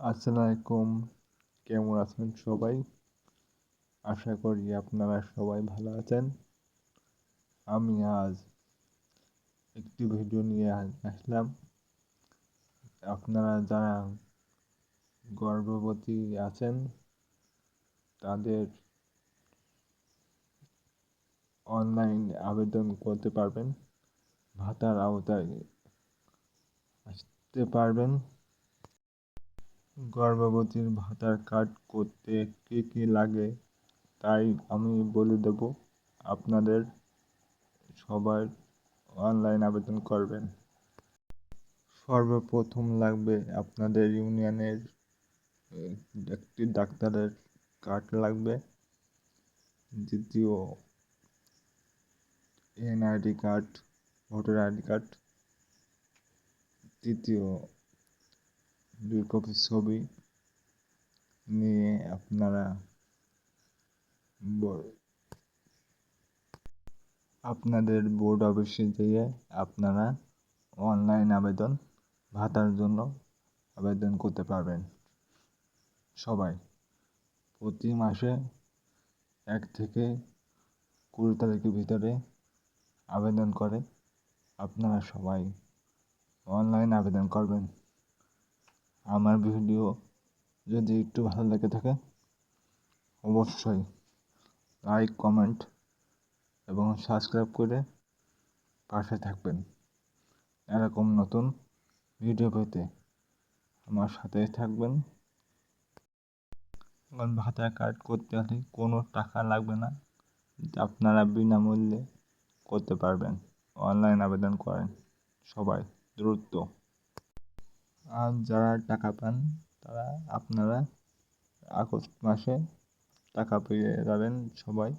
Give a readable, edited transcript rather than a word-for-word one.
আসসালামু আলাইকুম। কেমন আছেন সবাই? আশা করি আপনারা সবাই ভালো আছেন। আমি আজ একটি ভিডিও নিয়ে আসলাম। আপনারা যারা গর্ভবতী আছেন তাদের অনলাইন আবেদন করতে পারবেন, ভাতার আওতায় আসতে পারবেন। গর্ভবতীর ভাতার কার্ড করতে কী কী লাগে তাই আমি বলে দেব। আপনাদের সবাই অনলাইন আবেদন করবেন। সর্বপ্রথম লাগবে আপনাদের ইউনিয়নের একটি ডাক্তারের কার্ড লাগবে। দ্বিতীয় NID card, voter ID card. তৃতীয় 2 কপি ছবি নিয়ে আপনারা আপনাদের বোর্ড অফিসে যেয়ে আপনারা অনলাইন আবেদন ভাতার জন্য আবেদন করতে পারবেন। সবাই প্রতি মাসে 1 থেকে 20 তারিখের ভিতরে আবেদন করে আপনারা সবাই অনলাইন আবেদন করবেন। আমার ভিডিও যদি একটু ভালো লেগে থাকে অবশ্যই লাইক, কমেন্ট এবং সাবস্ক্রাইব করে পাশে থাকবেন। এরকম নতুন ভিডিও পেতে আমার সাথেই থাকবেন। ভাতার কার্ড করতে হলে কোনো টাকা লাগবে না, আপনারা বিনামূল্যে করতে পারবেন। অনলাইন আবেদন করেন সবাই দ্রুত। আর যারা টাকা পান তারা আপনারা আগস্ট মাসে টাকা পেয়ে যাবেন সবাই।